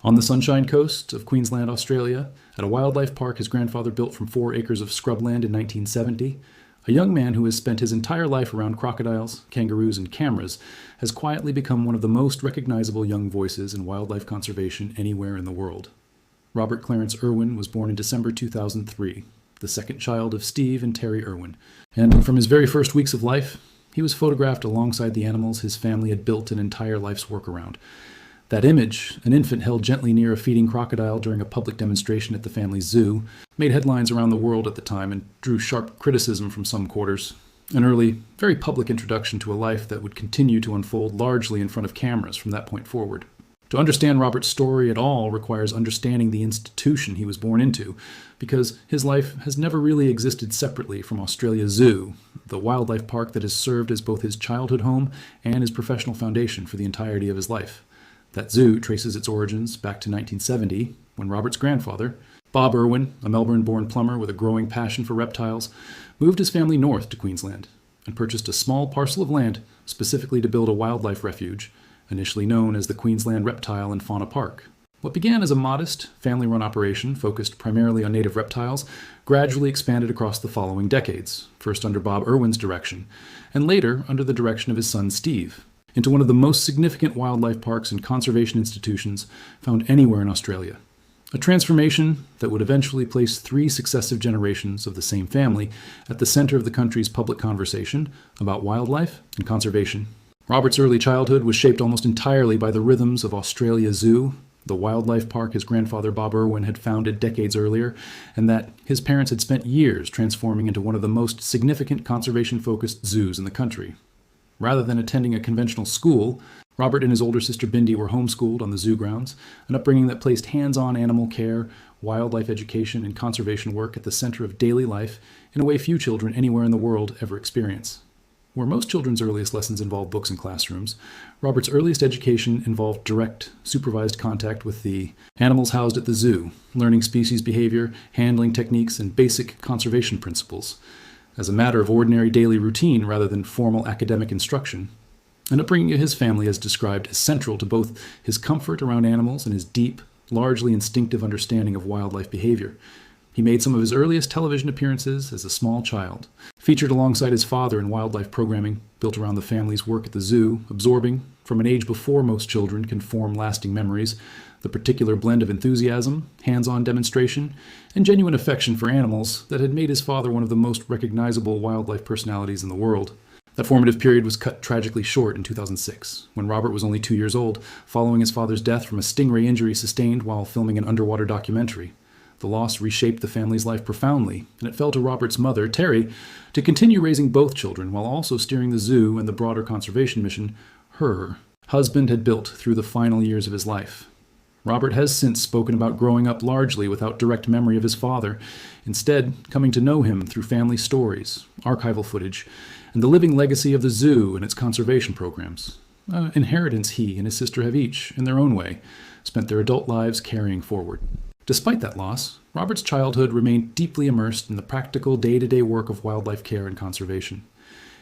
On the Sunshine Coast of Queensland, Australia, at a wildlife park his grandfather built from 4 acres of scrubland in 1970, a young man who has spent his entire life around crocodiles, kangaroos, and cameras has quietly become one of the most recognizable young voices in wildlife conservation anywhere in the world. Robert Clarence Irwin was born in December 2003, the second child of Steve and Terry Irwin, and from his very first weeks of life, he was photographed alongside the animals his family had built an entire life's work around. That image, an infant held gently near a feeding crocodile during a public demonstration at the family's zoo, made headlines around the world at the time and drew sharp criticism from some quarters. An early, very public introduction to a life that would continue to unfold largely in front of cameras from that point forward. To understand Robert's story at all requires understanding the institution he was born into, because his life has never really existed separately from Australia Zoo, the wildlife park that has served as both his childhood home and his professional foundation for the entirety of his life. That zoo traces its origins back to 1970, when Robert's grandfather, Bob Irwin, a Melbourne-born plumber with a growing passion for reptiles, moved his family north to Queensland and purchased a small parcel of land specifically to build a wildlife refuge, initially known as the Queensland Reptile and Fauna Park. What began as a modest, family-run operation focused primarily on native reptiles gradually expanded across the following decades, first under Bob Irwin's direction, and later under the direction of his son Steve, into one of the most significant wildlife parks and conservation institutions found anywhere in Australia. A transformation that would eventually place 3 successive generations of the same family at the center of the country's public conversation about wildlife and conservation. Robert's early childhood was shaped almost entirely by the rhythms of Australia Zoo, the wildlife park his grandfather Bob Irwin had founded decades earlier, and that his parents had spent years transforming into one of the most significant conservation-focused zoos in the country. Rather than attending a conventional school, Robert and his older sister Bindi were homeschooled on the zoo grounds, an upbringing that placed hands-on animal care, wildlife education, and conservation work at the center of daily life in a way few children anywhere in the world ever experience. Where most children's earliest lessons involved books and classrooms, Robert's earliest education involved direct, supervised contact with the animals housed at the zoo, learning species behavior, handling techniques, and basic conservation principles, as a matter of ordinary daily routine rather than formal academic instruction. An upbringing his family has described as central to both his comfort around animals and his deep, largely instinctive understanding of wildlife behavior. He made some of his earliest television appearances as a small child, featured alongside his father in wildlife programming built around the family's work at the zoo, absorbing, from an age before most children can form lasting memories, the particular blend of enthusiasm, hands-on demonstration, and genuine affection for animals that had made his father one of the most recognizable wildlife personalities in the world. That formative period was cut tragically short in 2006, when Robert was only 2 years old, following his father's death from a stingray injury sustained while filming an underwater documentary. The loss reshaped the family's life profoundly, and it fell to Robert's mother, Terry, to continue raising both children while also steering the zoo and the broader conservation mission her husband had built through the final years of his life. Robert has since spoken about growing up largely without direct memory of his father, instead coming to know him through family stories, archival footage, and the living legacy of the zoo and its conservation programs. Inheritance he and his sister have each, in their own way, spent their adult lives carrying forward. Despite that loss, Robert's childhood remained deeply immersed in the practical day-to-day work of wildlife care and conservation.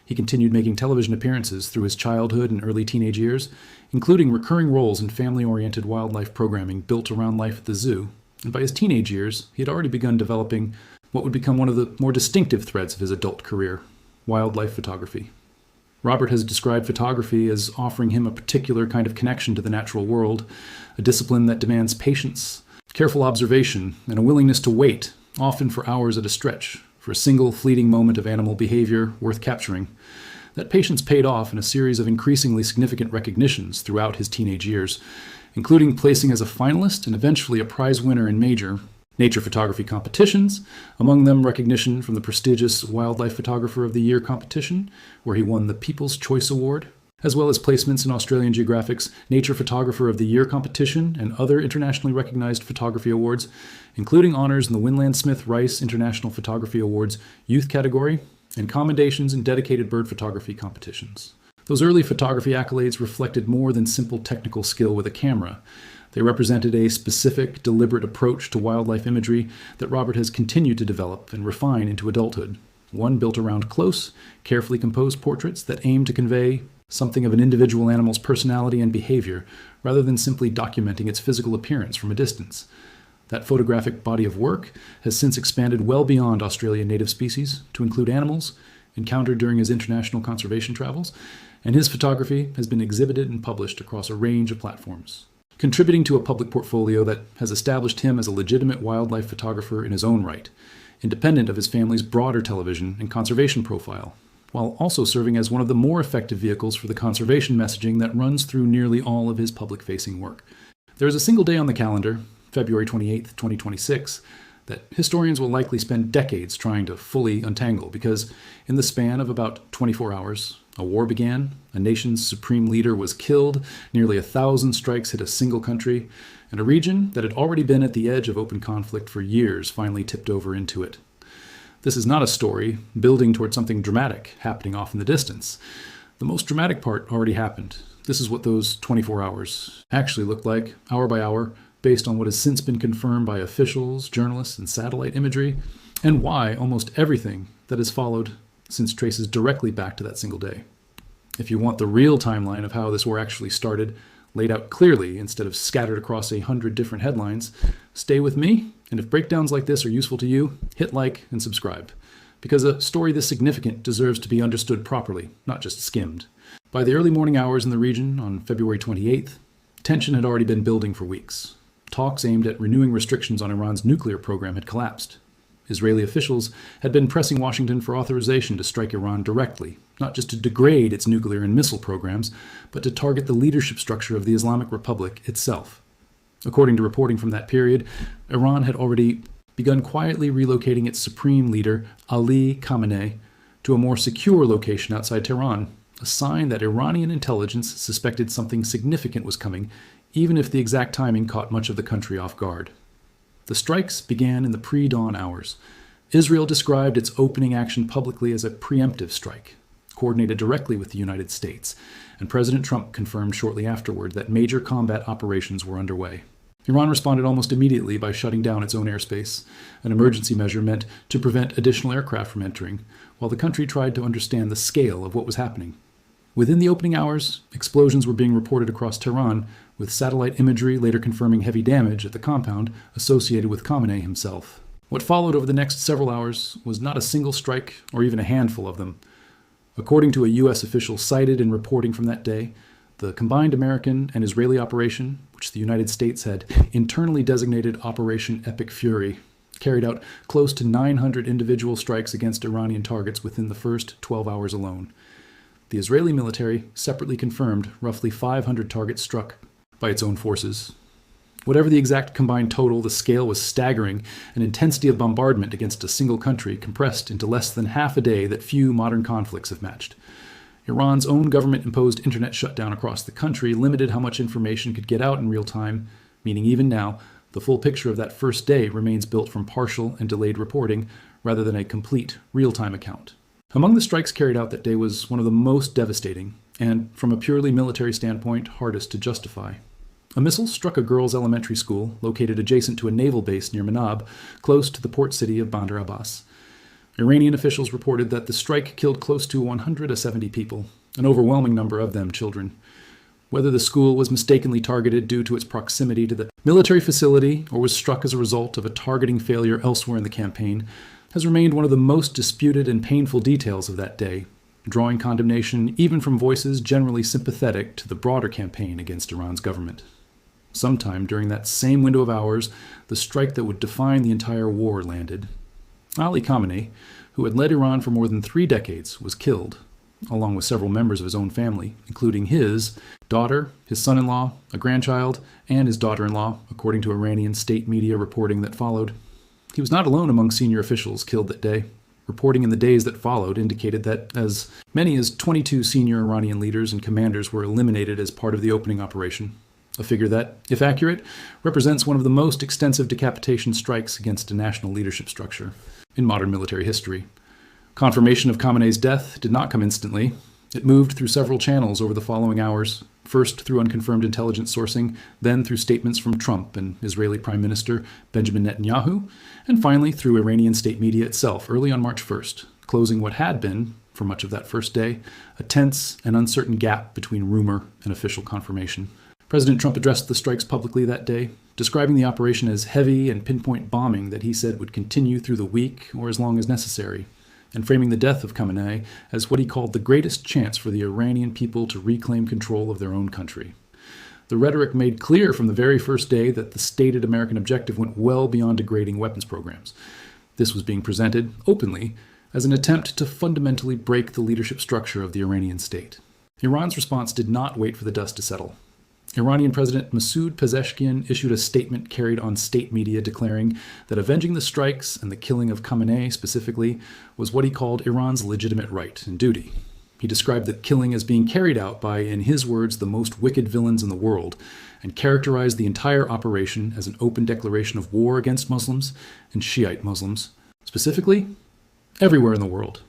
He continued making television appearances through his childhood and early teenage years, including recurring roles in family-oriented wildlife programming built around life at the zoo, and by his teenage years, he had already begun developing what would become one of the more distinctive threads of his adult career: wildlife photography. Robert has described photography as offering him a particular kind of connection to the natural world, a discipline that demands patience, careful observation, and a willingness to wait, often for hours at a stretch, for a single fleeting moment of animal behavior worth capturing. That patience paid off in a series of increasingly significant recognitions throughout his teenage years, including placing as a finalist and eventually a prize winner in major nature photography competitions, among them recognition from the prestigious Wildlife Photographer of the Year competition, where he won the People's Choice Award, as well as placements in Australian Geographic's Nature Photographer of the Year competition and other internationally recognized photography awards, including honors in the Winland Smith Rice International Photography Awards Youth category and commendations in dedicated bird photography competitions. Those early photography accolades reflected more than simple technical skill with a camera. They represented a specific, deliberate approach to wildlife imagery that Robert has continued to develop and refine into adulthood, one built around close, carefully composed portraits that aim to convey something of an individual animal's personality and behavior, rather than simply documenting its physical appearance from a distance. That photographic body of work has since expanded well beyond Australian native species to include animals encountered during his international conservation travels, and his photography has been exhibited and published across a range of platforms, contributing to a public portfolio that has established him as a legitimate wildlife photographer in his own right, independent of his family's broader television and conservation profile, while also serving as one of the more effective vehicles for the conservation messaging that runs through nearly all of his public-facing work. There is a single day on the calendar, February 28, 2026, that historians will likely spend decades trying to fully untangle, because in the span of about 24 hours, a war began, a nation's supreme leader was killed, nearly 1,000 strikes hit a single country, and a region that had already been at the edge of open conflict for years finally tipped over into it. This is not a story building toward something dramatic happening off in the distance. The most dramatic part already happened. This is what those 24 hours actually looked like, hour by hour, based on what has since been confirmed by officials, journalists, and satellite imagery, and why almost everything that has followed since traces directly back to that single day. If you want the real timeline of how this war actually started, laid out clearly instead of scattered across 100 different headlines, stay with me, and if breakdowns like this are useful to you, hit like and subscribe, because a story this significant deserves to be understood properly, not just skimmed. By the early morning hours in the region on February 28th, tension had already been building for weeks. Talks aimed at renewing restrictions on Iran's nuclear program had collapsed. Israeli officials had been pressing Washington for authorization to strike Iran directly, not just to degrade its nuclear and missile programs, but to target the leadership structure of the Islamic Republic itself. According to reporting from that period, Iran had already begun quietly relocating its supreme leader, Ali Khamenei, to a more secure location outside Tehran, a sign that Iranian intelligence suspected something significant was coming, even if the exact timing caught much of the country off guard. The strikes began in the pre-dawn hours. Israel described its opening action publicly as a preemptive strike, coordinated directly with the United States, and President Trump confirmed shortly afterward that major combat operations were underway. Iran responded almost immediately by shutting down its own airspace, an emergency measure meant to prevent additional aircraft from entering, while the country tried to understand the scale of what was happening. Within the opening hours, explosions were being reported across Tehran, with satellite imagery later confirming heavy damage at the compound associated with Khamenei himself. What followed over the next several hours was not a single strike or even a handful of them. According to a U.S. official cited in reporting from that day, the combined American and Israeli operation, which the United States had internally designated Operation Epic Fury, carried out close to 900 individual strikes against Iranian targets within the first 12 hours alone. The Israeli military separately confirmed roughly 500 targets struck by its own forces. Whatever the exact combined total, the scale was staggering, an intensity of bombardment against a single country compressed into less than half a day that few modern conflicts have matched. Iran's own government-imposed internet shutdown across the country limited how much information could get out in real time, meaning even now, the full picture of that first day remains built from partial and delayed reporting rather than a complete real-time account. Among the strikes carried out that day was one of the most devastating, and from a purely military standpoint, hardest to justify. A missile struck a girls' elementary school located adjacent to a naval base near Manab, close to the port city of Bandar Abbas. Iranian officials reported that the strike killed close to 170 people, an overwhelming number of them children. Whether the school was mistakenly targeted due to its proximity to the military facility or was struck as a result of a targeting failure elsewhere in the campaign has remained one of the most disputed and painful details of that day, drawing condemnation even from voices generally sympathetic to the broader campaign against Iran's government. Sometime during that same window of hours, the strike that would define the entire war landed. Ali Khamenei, who had led Iran for more than 3 decades, was killed, along with several members of his own family, including his daughter, his son-in-law, a grandchild, and his daughter-in-law, according to Iranian state media reporting that followed. He was not alone among senior officials killed that day. Reporting in the days that followed indicated that as many as 22 senior Iranian leaders and commanders were eliminated as part of the opening operation, a figure that, if accurate, represents one of the most extensive decapitation strikes against a national leadership structure in modern military history. Confirmation of Khamenei's death did not come instantly. It moved through several channels over the following hours, first through unconfirmed intelligence sourcing, then through statements from Trump and Israeli Prime Minister Benjamin Netanyahu, and finally through Iranian state media itself early on March 1st, closing what had been, for much of that first day, a tense and uncertain gap between rumor and official confirmation. President Trump addressed the strikes publicly that day, describing the operation as heavy and pinpoint bombing that he said would continue through the week or as long as necessary, and framing the death of Khamenei as what he called the greatest chance for the Iranian people to reclaim control of their own country. The rhetoric made clear from the very first day that the stated American objective went well beyond degrading weapons programs. This was being presented openly as an attempt to fundamentally break the leadership structure of the Iranian state. Iran's response did not wait for the dust to settle. Iranian President Masoud Pezeshkian issued a statement carried on state media declaring that avenging the strikes and the killing of Khamenei specifically was what he called Iran's legitimate right and duty. He described the killing as being carried out by, in his words, the most wicked villains in the world, and characterized the entire operation as an open declaration of war against Muslims and Shiite Muslims, specifically everywhere in the world.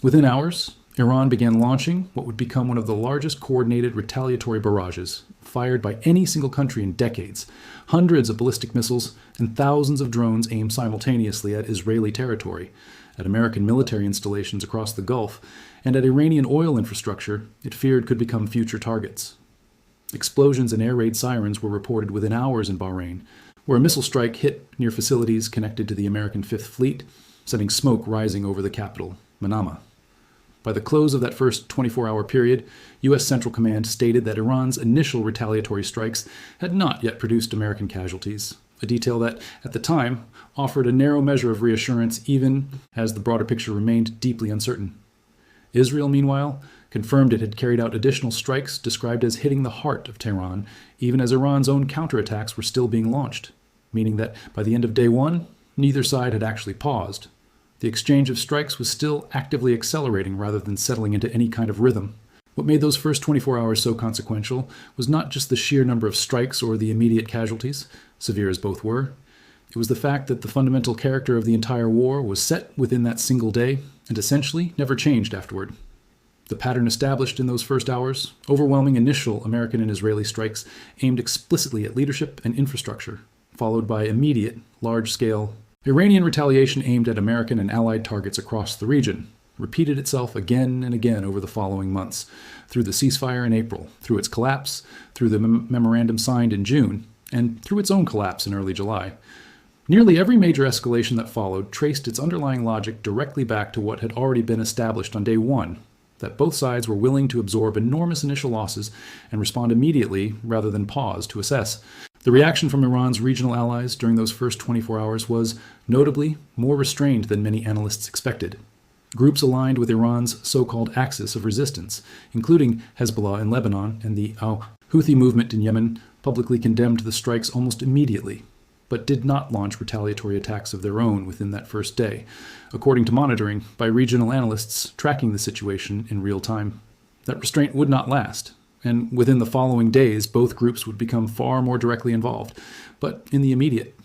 Within hours, Iran began launching what would become one of the largest coordinated retaliatory barrages fired by any single country in decades, hundreds of ballistic missiles and thousands of drones aimed simultaneously at Israeli territory, at American military installations across the Gulf, and at Iranian oil infrastructure it feared could become future targets. Explosions and air raid sirens were reported within hours in Bahrain, where a missile strike hit near facilities connected to the American Fifth Fleet, sending smoke rising over the capital, Manama. By the close of that first 24-hour period, U.S. Central Command stated that Iran's initial retaliatory strikes had not yet produced American casualties, a detail that, at the time, offered a narrow measure of reassurance even as the broader picture remained deeply uncertain. Israel, meanwhile, confirmed it had carried out additional strikes described as hitting the heart of Tehran, even as Iran's own counterattacks were still being launched, meaning that by the end of day one, neither side had actually paused. The exchange of strikes was still actively accelerating rather than settling into any kind of rhythm. What made those first 24 hours so consequential was not just the sheer number of strikes or the immediate casualties, severe as both were. It was the fact that the fundamental character of the entire war was set within that single day and essentially never changed afterward. The pattern established in those first hours, overwhelming initial American and Israeli strikes aimed explicitly at leadership and infrastructure, followed by immediate, large-scale Iranian retaliation aimed at American and Allied targets across the region, repeated itself again and again over the following months, through the ceasefire in April, through its collapse, through the memorandum signed in June, and through its own collapse in early July. Nearly every major escalation that followed traced its underlying logic directly back to what had already been established on day one, that both sides were willing to absorb enormous initial losses and respond immediately rather than pause to assess. The reaction from Iran's regional allies during those first 24 hours was, notably, more restrained than many analysts expected. Groups aligned with Iran's so-called axis of resistance, including Hezbollah in Lebanon and the Houthi movement in Yemen, publicly condemned the strikes almost immediately, but did not launch retaliatory attacks of their own within that first day, according to monitoring by regional analysts tracking the situation in real time. That restraint would not last, and within the following days, both groups would become far more directly involved. But in the immediate,